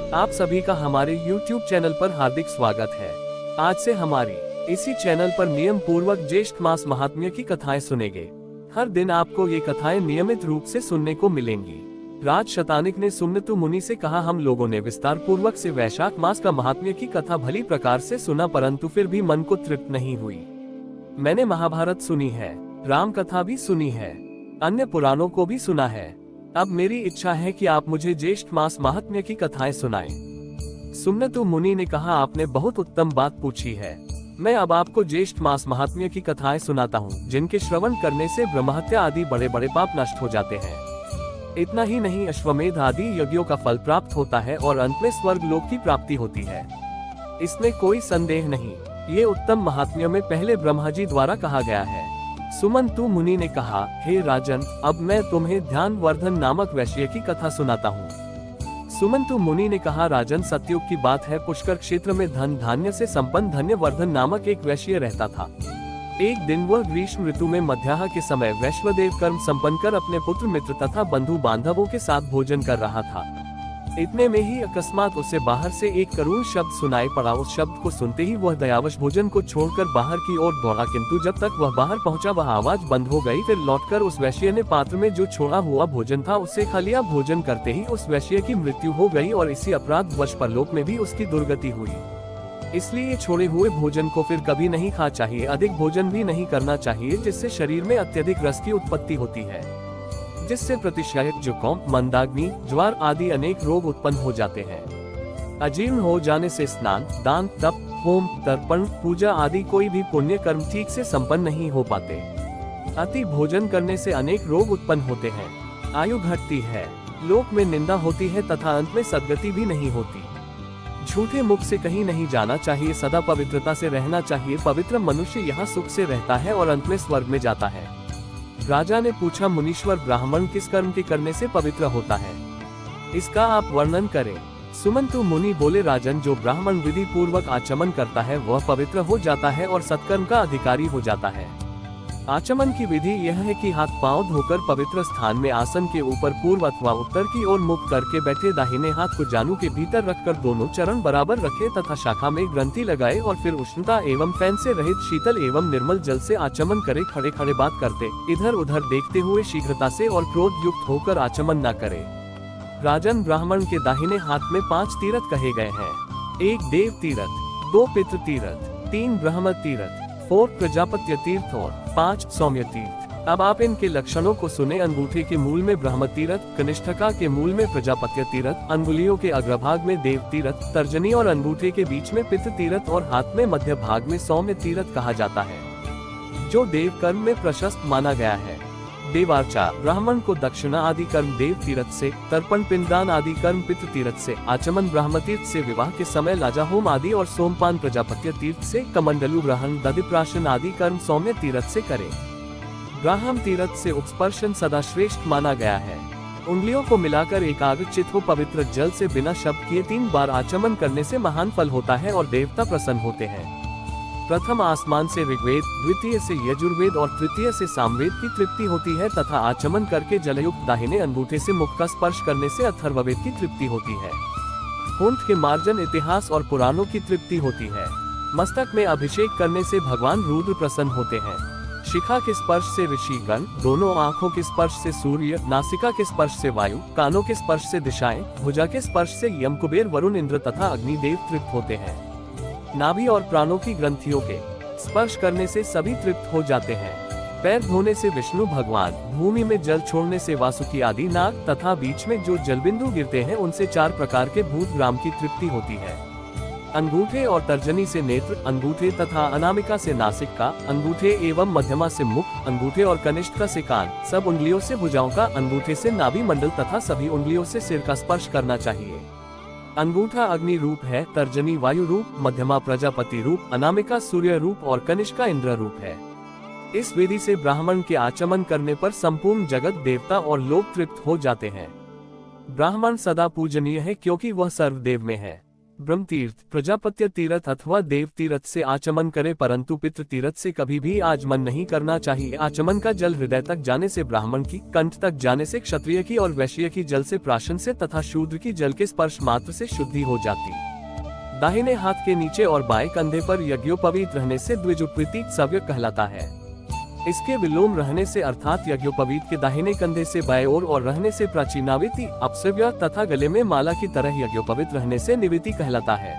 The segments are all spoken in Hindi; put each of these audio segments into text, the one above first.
आप सभी का हमारे YouTube चैनल पर हार्दिक स्वागत है। आज से हमारी इसी चैनल पर नियम पूर्वक ज्येष्ठ मास महात्म्य की कथाएं सुनेंगे। हर दिन आपको ये कथाएं नियमित रूप से सुनने को मिलेंगी। राज शतानिक ने सुमंतु मुनि से कहा, हम लोगों ने विस्तार पूर्वक से वैशाख मास का महात्म्य की कथा भली प्रकार से सुना, परंतु फिर भी मन को तृप्त नहीं हुई। मैंने महाभारत सुनी है, राम कथा भी सुनी है, अन्य पुराणों को भी सुना है। अब मेरी इच्छा है कि आप मुझे ज्येष्ठ मास महात्म्य की कथाएं सुनाएं। सुमंतु मुनि ने कहा, आपने बहुत उत्तम बात पूछी है। मैं अब आपको ज्येष्ठ मास महात्म्य की कथाएं सुनाता हूँ, जिनके श्रवण करने से ब्रह्महत्या आदि बड़े बड़े पाप नष्ट हो जाते हैं। इतना ही नहीं, अश्वमेध आदि यज्ञों का फल प्राप्त होता है और अंत में स्वर्ग लोक की प्राप्ति होती है। इसमें कोई संदेह नहीं। ये उत्तम महात्म्य में पहले ब्रह्मा जी द्वारा कहा गया है। सुमंतु मुनि ने कहा, हे राजन, अब मैं तुम्हें ध्यान वर्धन नामक वैश्य की कथा सुनाता हूँ। सुमंतु मुनि ने कहा, राजन, सतयुग की बात है। पुष्कर क्षेत्र में धन धान्य से संपन्न धन्य वर्धन नामक एक वैश्य रहता था। एक दिन वह ग्रीष्म ऋतु में मध्याह्न के समय वैश्वदेव कर्म संपन्न कर अपने पुत्र मित्र तथा बंधु बांधवों के साथ भोजन कर रहा था। इतने में ही अकस्मात उसे बाहर से एक करुण शब्द सुनाई पड़ा। उस शब्द को सुनते ही वह दयावश भोजन को छोड़कर बाहर की ओर दौड़ा, किंतु जब तक वह बाहर पहुंचा वह आवाज बंद हो गई। फिर लौटकर उस वैश्य ने पात्र में जो छोड़ा हुआ भोजन था उसे खा लिया। भोजन करते ही उस वैश्य की मृत्यु हो गई और इसी अपराध वश परलोक में भी उसकी दुर्गति हुई। इसलिए छोड़े हुए भोजन को फिर कभी नहीं खा चाहिए। अधिक भोजन भी नहीं करना चाहिए, जिससे शरीर में अत्यधिक रस की उत्पत्ति होती है, जिससे प्रतिशय, जुकाम, मंदाग्नि, ज्वर आदि अनेक रोग उत्पन्न हो जाते हैं। अजीर्ण हो जाने से स्नान, दान, तप, होम, तर्पण, पूजा आदि कोई भी पुण्य कर्म ठीक से संपन्न नहीं हो पाते। अति भोजन करने से अनेक रोग उत्पन्न होते हैं, आयु घटती है, लोक में निंदा होती है तथा अंत में सद्गति भी नहीं होती। झूठे मुख से कहीं नहीं जाना चाहिए, सदा पवित्रता से रहना चाहिए। पवित्र मनुष्य यहाँ सुख से रहता है और अंत में स्वर्ग में जाता है। राजा ने पूछा, मुनीश्वर, ब्राह्मण किस कर्म के करने से पवित्र होता है? इसका आप वर्णन करें। सुमंतु मुनि बोले, राजन, जो ब्राह्मण विधि पूर्वक आचमन करता है वह पवित्र हो जाता है और सत्कर्म का अधिकारी हो जाता है। आचमन की विधि यह है कि हाथ पांव धोकर पवित्र स्थान में आसन के ऊपर पूर्व अथवा उत्तर की ओर मुख करके बैठे, दाहिने हाथ को जानु के भीतर रखकर दोनों चरण बराबर रखे तथा शाखा में ग्रंथि लगाए और फिर उष्णता एवं फैन से रहित शीतल एवं निर्मल जल से आचमन करे। खड़े खड़े बात करते, इधर उधर देखते हुए शीघ्रता से और क्रोध युक्त होकर आचमन न करे। राजन, ब्राह्मण के दाहिने हाथ में 5 तीर्थ कहे गए हैं। 1 देव तीर्थ, 2 पितृ तीर्थ, 3 ब्रह्म तीर्थ, 4 प्रजापत्य तीर्थ और 5 सौम्य तीर्थ। अब आप इनके लक्षणों को सुने। अंगूठे के मूल में ब्रह्म तीर्थ, कनिष्ठिका के मूल में प्रजापत्य तीर्थ, अंगुलियों के अग्रभाग में देव तीर्थ, तर्जनी और अंगूठे के बीच में पितृ तीर्थ और हाथ में मध्य भाग में सौम्य तीर्थ कहा जाता है, जो देव कर्म में प्रशस्त माना गया है। देवार्चा, ब्राह्मण को दक्षिणा आदि कर्म देव तीर्थ से, तर्पण पिंडदान आदि कर्म पितृ तीर्थ से, आचमन ब्रह्म तीर्थ से, विवाह के समय लाजा होम आदि और सोमपान प्रजापत्य तीर्थ से, कमंडलु ग्रहण, दधिप्राशन आदि कर्म सौम्य तीर्थ से करे। ब्राह्म तीर्थ से उपस्पर्शन सदा श्रेष्ठ माना गया है। उंगलियों को मिलाकर एकाग्रचित हो पवित्र जल से बिना शब्द किए 3 बार आचमन करने से महान फल होता है और देवता प्रसन्न होते हैं। प्रथम आसमान से ऋग्वेद, द्वितीय से यजुर्वेद और तृतीय से सामवेद की तृप्ति होती है तथा आचमन करके जलयुक्त दाहिने अंगूठे से मुख का स्पर्श करने से अथर्ववेद की तृप्ति होती है। होंठ के मार्जन इतिहास और पुराणों की तृप्ति होती है। मस्तक में अभिषेक करने से भगवान रुद्र प्रसन्न होते हैं। शिखा के स्पर्श से ऋषिगण, दोनों आँखों के स्पर्श से सूर्य, नासिका के स्पर्श से वायु, कानों के स्पर्श से दिशाएं, भुजा के स्पर्श से यम, कुबेर, वरुण, इंद्र तथा अग्निदेव तृप्त होते हैं। नाभि और प्राणों की ग्रंथियों के स्पर्श करने से सभी तृप्त हो जाते हैं। पैर धोने से विष्णु भगवान, भूमि में जल छोड़ने से वासुकी आदि नाग तथा बीच में जो जलबिंदु गिरते हैं उनसे 4 प्रकार के भूत ग्राम की तृप्ति होती है। अंगूठे और तर्जनी से नेत्र, अंगूठे तथा अनामिका से नासिका, अंगूठे एवं मध्यमा से मुख, अंगूठे और कनिष्ठिका से कान, सब उंगलियों से भुजाओं का, अंगूठे से नाभि मंडल तथा सभी उंगलियों से सिर का स्पर्श करना चाहिए। अंगूठा अग्नि रूप है, तर्जनी वायु रूप, मध्यमा प्रजापति रूप, अनामिका सूर्य रूप और कनिष्ठिका इंद्र रूप है। इस विधि से ब्राह्मण के आचमन करने पर संपूर्ण जगत, देवता और लोग तृप्त हो जाते हैं। ब्राह्मण सदा पूजनीय है क्योंकि वह सर्वदेव में है। ब्रह्म तीर्थ, प्रजापत्य तीर्थ अथवा देव तीर्थ से आचमन करें, परंतु पितृ तीर्थ से कभी भी आचमन नहीं करना चाहिए। आचमन का जल हृदय तक जाने से ब्राह्मण की, कंठ तक जाने से क्षत्रिय की और वैश्य की जल से प्राशन से तथा शूद्र की जल के स्पर्श मात्र से शुद्धि हो जाती। दाहिने हाथ के नीचे और बाएं कंधे पर यज्ञोपवीत रहने से द्विजुपवीत सव्य कहलाता है। इसके विलोम रहने से अर्थात यज्ञोपवीत के दाहिने कंधे से बाएं ओर और रहने से प्राचीनाविति अपसव्य तथा गले में माला की तरह यज्ञोपवीत रहने से निविति कहलाता है।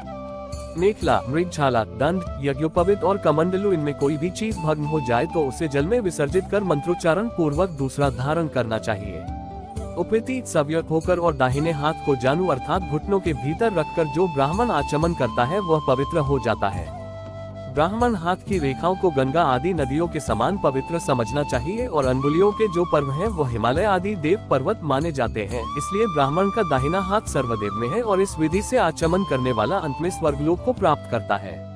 मेखला, मृगछाला, दंड, यज्ञोपवीत और कमंडलू, इनमें कोई भी चीज भग्न हो जाए तो उसे जल में विसर्जित कर मंत्रोच्चारण पूर्वक दूसरा धारण करना चाहिए। उपवीत सव्यक होकर और दाहिने हाथ को जानु अर्थात घुटनों के भीतर रखकर जो ब्राह्मण आचमन करता है वह पवित्र हो जाता है। ब्राह्मण हाथ की रेखाओं को गंगा आदि नदियों के समान पवित्र समझना चाहिए और अंगुलियों के जो पर्व हैं वो हिमालय आदि देव पर्वत माने जाते हैं। इसलिए ब्राह्मण का दाहिना हाथ सर्वदेव में है और इस विधि से आचमन करने वाला अंत में स्वर्गलोक को प्राप्त करता है।